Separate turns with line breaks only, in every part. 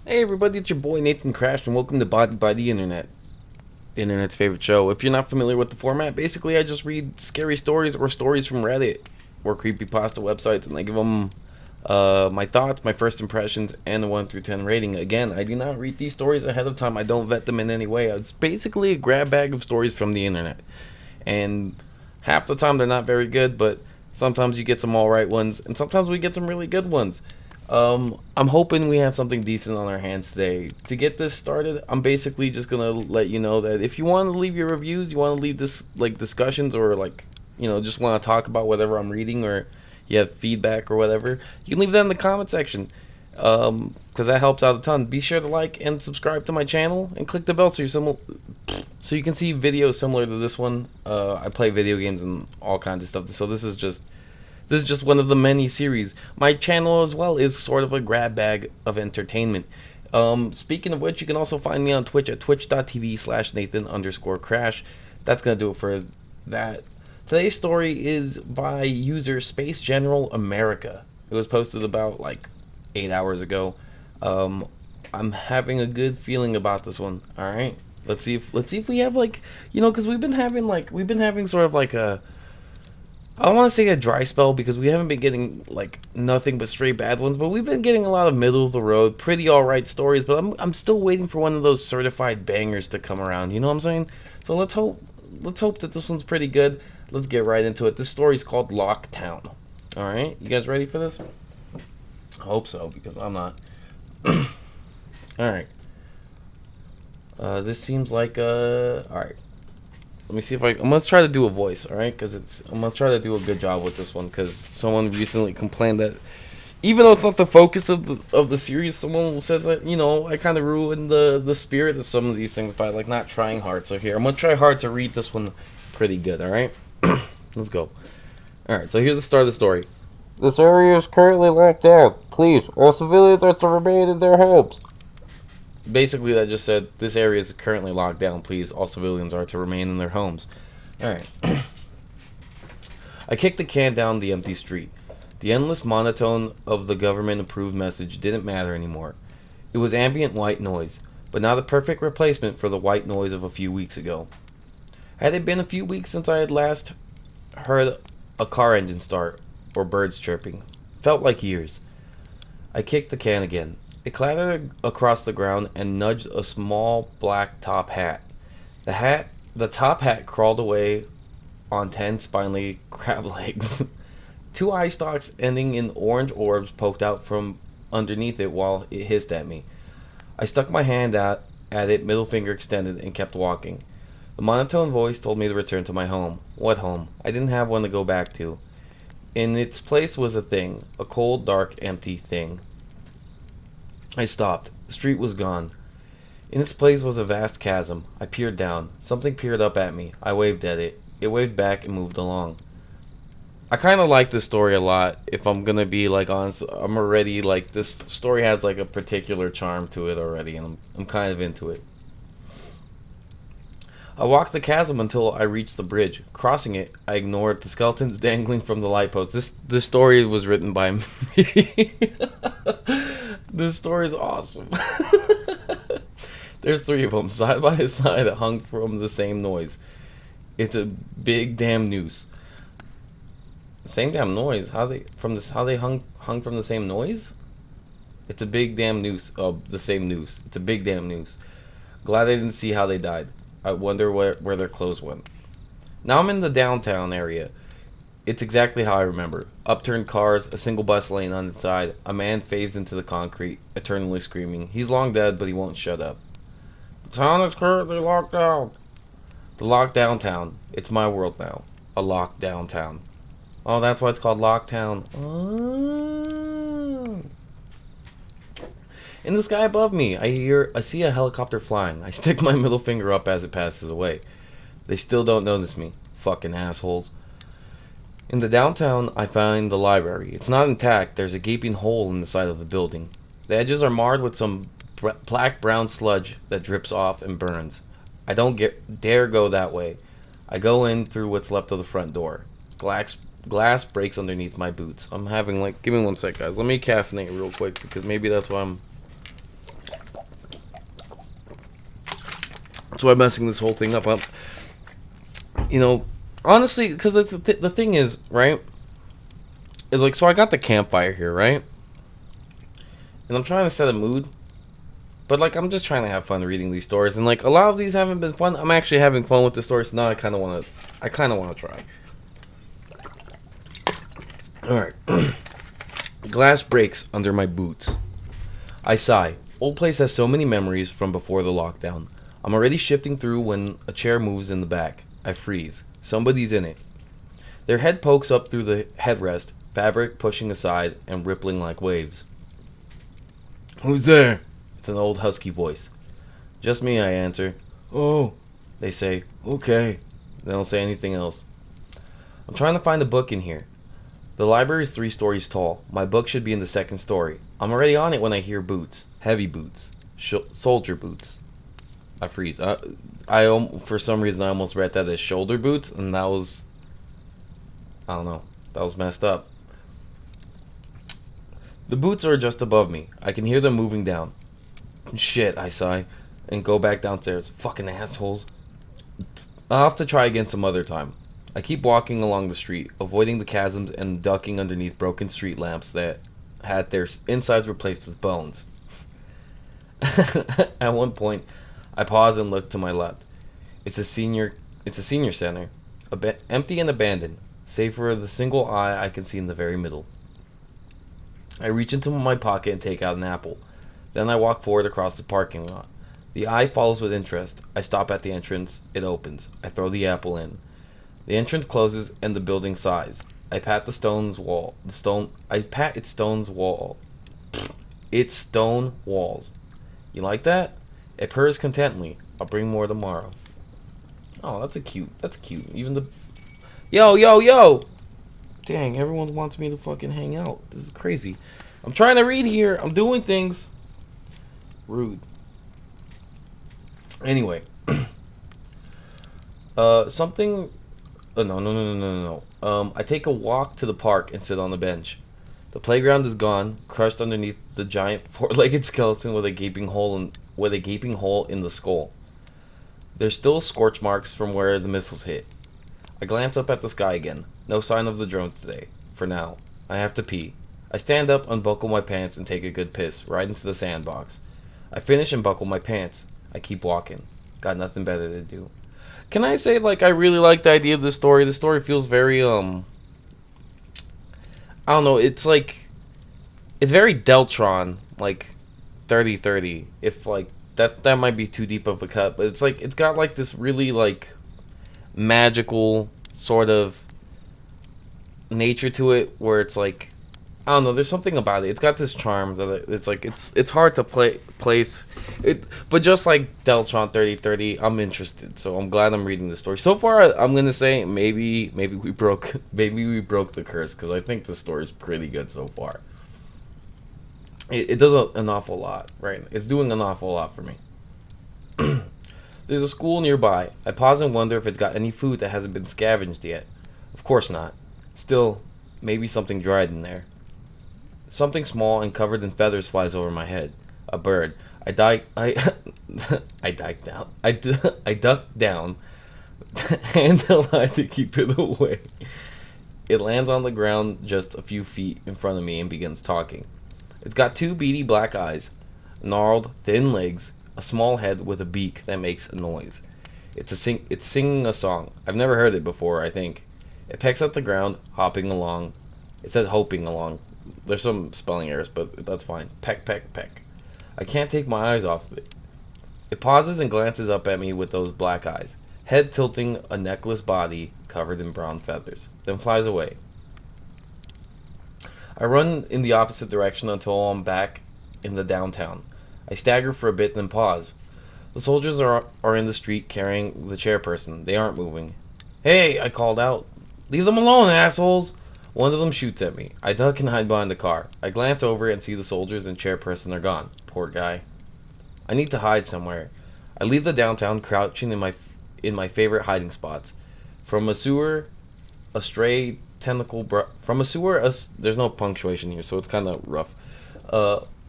Hey everybody, it's your boy Nathan Crash and welcome to Bodied by the Internet. The Internet's favorite show. If you're not familiar with the format, basically I just read scary stories or stories from Reddit or creepypasta websites and I give them my thoughts, my first impressions, and a 1 through 10 rating. Again, I do not read these stories ahead of time. I don't vet them in any way. It's basically a grab bag of stories from the internet. And half the time they're not very good, but sometimes you get some alright ones and sometimes we get some really good ones. I'm hoping we have something decent on our hands today. To get this started, I'm basically just gonna let you know that if you want to leave your reviews, you want to leave this like discussions or like just want to talk about whatever I'm reading or you have feedback or whatever, you can leave that in the comment section. Because that helps out a ton. Be sure to like and subscribe to my channel and click the bell so you can see videos similar to this one. I play video games and all kinds of stuff. So this is just one of the many series. My channel as well is sort of a grab bag of entertainment. Speaking of which, you can also find me on Twitch at twitch.tv/Nathan_Crash. That's going to do it for that. Today's story is by user SpaceGeneralAmerica. It was posted about like 8 hours ago. I'm having a good feeling about this one. All right. Let's see if we have like, because we've been having sort of like a, I don't want to say a dry spell because we haven't been getting like nothing but straight bad ones, but we've been getting a lot of middle of the road, pretty alright stories. But I'm still waiting for one of those certified bangers to come around. You know what I'm saying? So let's hope that this one's pretty good. Let's get right into it. This story's called Lockdown. All right, you guys ready for this? I hope so because I'm not. All right. This seems like all right. Let me see if I'm gonna try to do a voice, all right? Because I'm gonna try to do a good job with this one. Because someone recently complained that even though it's not the focus of the series, someone says that I kind of ruined the spirit of some of these things by like not trying hard. So here I'm gonna try hard to read this one pretty good, all right? Let's go. All right. So here's the start of the story. This area is currently locked down. Please, all civilians are to remain in their homes. Basically, that just said this area is currently locked down. Please, all civilians are to remain in their homes. Alright. I kicked the can down the empty street. The endless monotone of the government-approved message didn't matter anymore. It was ambient white noise, but not a perfect replacement for the white noise of a few weeks ago. Had it been a few weeks since I had last heard a car engine start or birds chirping? Felt like years. I kicked the can again. It clattered across the ground and nudged a small black top hat. The top hat crawled away on 10 spindly crab legs. 2 eye stalks ending in orange orbs poked out from underneath it while it hissed at me. I stuck my hand out at it, middle finger extended, and kept walking. The monotone voice told me to return to my home. What home? I didn't have one to go back to. In its place was a thing, a cold, dark, empty thing. I stopped. The street was gone. In its place was a vast chasm. I peered down. Something peered up at me. I waved at it. It waved back and moved along. I kind of like this story a lot. If I'm gonna be like honest, I'm already like this story has like a particular charm to it already, and I'm kind of into it. I walked the chasm until I reached the bridge. Crossing it, I ignored the skeletons dangling from the light post. This story was written by me. This story is awesome. There's 3 of them side by side, hung from the same noise. It's a big damn noose. Same damn noise. How they hung from the same noise? It's a big damn noose. Oh, the same noose. It's a big damn noose. Glad I didn't see how they died. I wonder where their clothes went. Now I'm in the downtown area. It's exactly how I remember. Upturned cars, a single bus lane on its side, a man phased into the concrete, eternally screaming. He's long dead, but he won't shut up. The town is currently locked down. The locked downtown. It's my world now. A locked downtown. Oh, that's why it's called Lockdown. Oh. In the sky above me, I see a helicopter flying. I stick my middle finger up as it passes away. They still don't notice me. Fucking assholes. In the downtown, I find the library. It's not intact. There's a gaping hole in the side of the building. The edges are marred with some black brown sludge that drips off and burns. I don't dare go that way. I go in through what's left of the front door. Glass breaks underneath my boots. I'm having like, give me one sec, guys. Let me caffeinate real quick because maybe that's why I'm So I'm messing this whole thing up. You know, honestly, because the thing is, right? Is like, so I got the campfire here, right? And I'm trying to set a mood. But, like, I'm just trying to have fun reading these stories. And, like, a lot of these haven't been fun. I'm actually having fun with the stories. So now I kind of want to try. Alright. Glass breaks under my boots. I sigh. Old place has so many memories from before the lockdown. I'm already shifting through when a chair moves in the back. I freeze. Somebody's in it. Their head pokes up through the headrest, fabric pushing aside and rippling like waves. Who's there? It's an old husky voice. Just me, I answer. Oh, they say. Okay. They don't say anything else. I'm trying to find a book in here. The library is 3 stories tall. My book should be in the 2nd story. I'm already on it when I hear boots. Heavy boots. Soldier boots. I freeze. For some reason, I almost read that as shoulder boots, and that was... I don't know. That was messed up. The boots are just above me. I can hear them moving down. Shit, I sigh, and go back downstairs. Fucking assholes. I'll have to try again some other time. I keep walking along the street, avoiding the chasms and ducking underneath broken street lamps that had their insides replaced with bones. At one point, I pause and look to my left. It's a senior center, empty and abandoned, save for the single eye I can see in the very middle. I reach into my pocket and take out an apple. Then I walk forward across the parking lot. The eye follows with interest. I stop at the entrance. It opens. I throw the apple in. The entrance closes and the building sighs. I pat the stone's wall. I pat its stone's wall. Its stone walls. You like that? It purrs contently. I'll bring more tomorrow. Oh, that's cute. Even the... Yo! Dang, everyone wants me to fucking hang out. This is crazy. I'm trying to read here. I'm doing things. Rude. Anyway. Something... Oh, no. I take a walk to the park and sit on the bench. The playground is gone, crushed underneath the giant 4-legged skeleton with a gaping hole in the skull. There's still scorch marks from where the missiles hit. I glance up at the sky again. No sign of the drones today. For now. I have to pee. I stand up, unbuckle my pants, and take a good piss, right into the sandbox. I finish and buckle my pants. I keep walking. Got nothing better to do. Can I say, like, I really like the idea of this story? The story feels very, I don't know, it's like, it's very Deltron, like, 3030. If, like, that might be too deep of a cut, but it's like, it's got, like, this really, like, magical sort of nature to it, where it's like, I don't know, there's something about it. It's got this charm that it's like, it's hard to place it, but just like Deltron 3030, I'm interested. So I'm glad I'm reading the story. So far, I'm gonna say maybe we broke the curse, because I think the story is pretty good so far. It does an awful lot, right? It's doing an awful lot for me. There's a school nearby. I pause and wonder if it's got any food that hasn't been scavenged yet. Of course not. Still, maybe something dried in there. Something small and covered in feathers flies over my head. A bird. I duck down, hand alive to keep it away. It lands on the ground just a few feet in front of me and begins talking. It's got 2 beady black eyes, gnarled, thin legs, a small head with a beak that makes a noise. It's singing a song. I've never heard it before, I think. It pecks at the ground, hopping along. It says hoping along. There's some spelling errors, but that's fine. Peck, peck, peck. I can't take my eyes off of it. It pauses and glances up at me with those black eyes, head tilting, a necklace body covered in brown feathers, then flies away. I run in the opposite direction until I'm back in the downtown. I stagger for a bit, then pause. The soldiers are in the street carrying the chairperson. They aren't moving. Hey, I called out. Leave them alone, assholes! One of them shoots at me. I duck and hide behind the car. I glance over and see the soldiers and chairperson are gone. Poor guy. I need to hide somewhere. I leave the downtown, crouching in my favorite hiding spots. From a sewer, a stray tentacle there's no punctuation here, so it's kind of rough.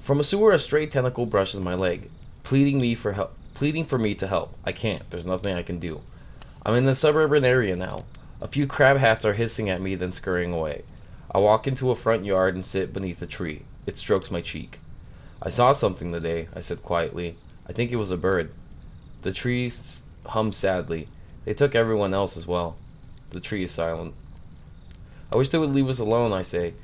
From a sewer, a stray tentacle brushes my leg, pleading me for help. pleading for me to help. I can't. There's nothing I can do. I'm in the suburban area now. A few crab hats are hissing at me, then scurrying away. I walk into a front yard and sit beneath a tree. It strokes my cheek. I saw something today, I said quietly. I think it was a bird. The tree hums sadly. They took everyone else as well. The tree is silent. I wish they would leave us alone, I say.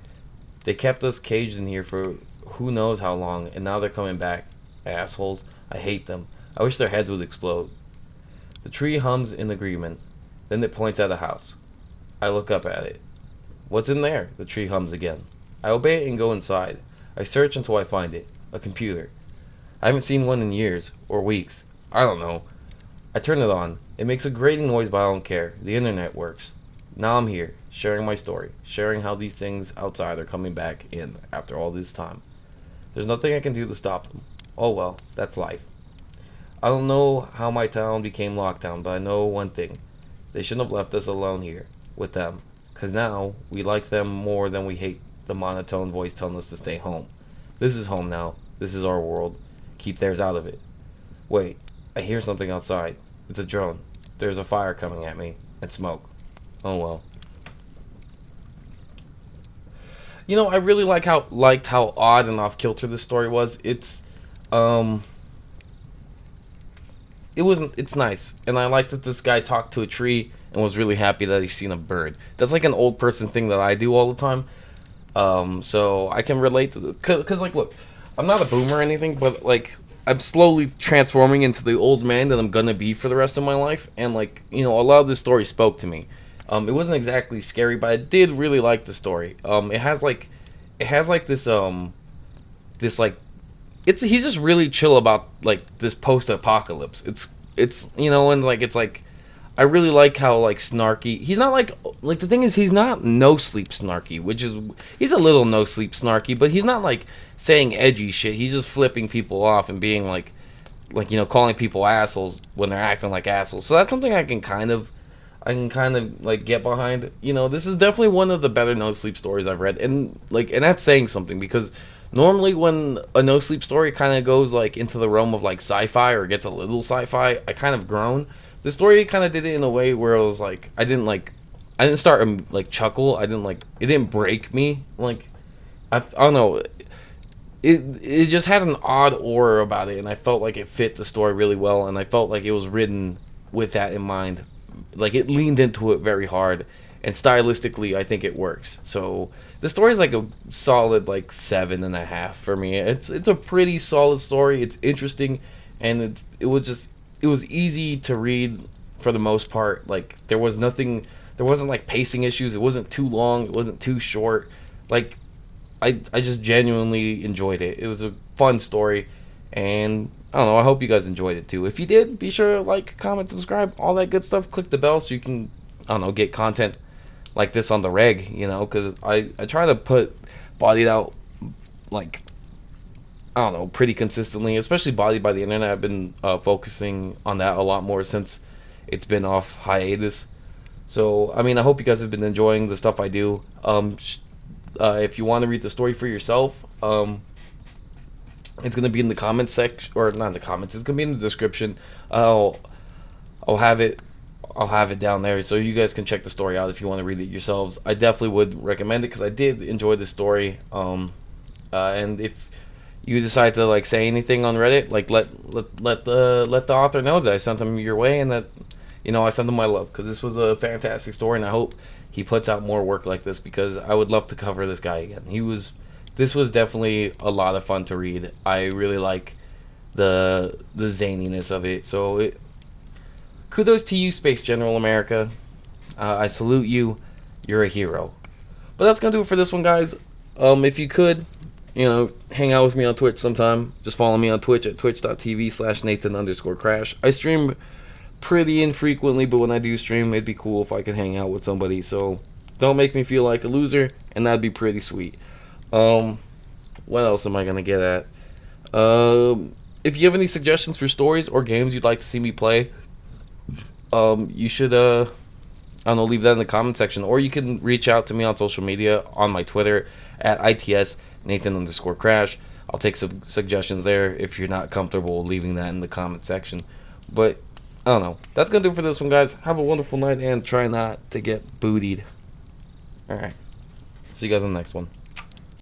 They kept us caged in here for who knows how long, and now they're coming back. Assholes. I hate them. I wish their heads would explode. The tree hums in agreement. Then it points at a house. I look up at it. What's in there? The tree hums again. I obey it and go inside. I search until I find it. A computer. I haven't seen one in years. Or weeks. I don't know. I turn it on. It makes a grating noise, but I don't care. The internet works. Now I'm here, sharing my story, sharing how these things outside are coming back in after all this time. There's nothing I can do to stop them. Oh well, that's life. I don't know how my town became lockdown, but I know one thing. They shouldn't have left us alone here, with them. Because now, we like them more than we hate the monotone voice telling us to stay home. This is home now. This is our world. Keep theirs out of it. Wait, I hear something outside. It's a drone. There's a fire coming at me. And smoke. Oh well. You know, I really liked how odd and off kilter this story was. It's nice. And I like that this guy talked to a tree and was really happy that he's seen a bird. That's like an old person thing that I do all the time. So I can relate to this. Cause like, look, I'm not a boomer or anything, but like, I'm slowly transforming into the old man that I'm gonna be for the rest of my life. And like, you know, a lot of this story spoke to me. It wasn't exactly scary, but I did really like the story. It has like this like, he's just really chill about like this post-apocalypse. It's you know, and like it's like, I really like how like snarky. He's not like the thing is he's not no sleep snarky, he's a little no sleep snarky, but he's not like saying edgy shit. He's just flipping people off and being like you know, calling people assholes when they're acting like assholes. So that's something I can kind of like get behind. You know, this is definitely one of the better no sleep stories I've read, and that's saying something, because normally when a no sleep story kind of goes like into the realm of like sci-fi or gets a little sci-fi, I kind of groan. The story kind of did it in a way where it was like I didn't start like chuckle. It didn't break me. Like I don't know. It just had an odd aura about it, and I felt like it fit the story really well, and I felt like it was written with that in mind. Like it leaned into it very hard, and stylistically I think it works. So the story is like a solid like 7.5 for me. It's a pretty solid story. It's interesting, and it was easy to read for the most part. Like there wasn't like pacing issues. It wasn't too long. It wasn't too short. Like I just genuinely enjoyed it. It was a fun story, and I don't know, I hope you guys enjoyed it too. If you did, be sure to like, comment, subscribe, all that good stuff. Click the bell so you can, I don't know, get content like this on the reg, you know, because I try to put Bodied out, like, I don't know, pretty consistently, especially Bodied by the Internet. I've been focusing on that a lot more since it's been off hiatus. So, I mean, I hope you guys have been enjoying the stuff I do. If you want to read the story for yourself, it's gonna be in the comments section, or not in the comments. It's gonna be in the description. I'll have it down there, so you guys can check the story out if you want to read it yourselves. I definitely would recommend it because I did enjoy the story. And if you decide to like say anything on Reddit, like let the author know that I sent him your way, and that, you know, I sent him my love, because this was a fantastic story, and I hope he puts out more work like this, because I would love to cover this guy again. This was definitely a lot of fun to read. I really like the zaniness of it. So kudos to you, SpaceGeneralAmerica. I salute you. You're a hero. But that's gonna do it for this one, guys. If you could, you know, hang out with me on Twitch sometime. Just follow me on Twitch at twitch.tv/Nathan_Crash. I stream pretty infrequently, but when I do stream, it'd be cool if I could hang out with somebody. So don't make me feel like a loser, and that'd be pretty sweet. What else am I gonna get at? If you have any suggestions for stories or games you'd like to see me play, you should I don't know, leave that in the comment section, or you can reach out to me on social media on my Twitter at ITS Nathan_Crash. I'll take some suggestions there if you're not comfortable leaving that in the comment section. But I don't know. That's gonna do it for this one, guys. Have a wonderful night and try not to get bootied. Alright. See you guys on the next one.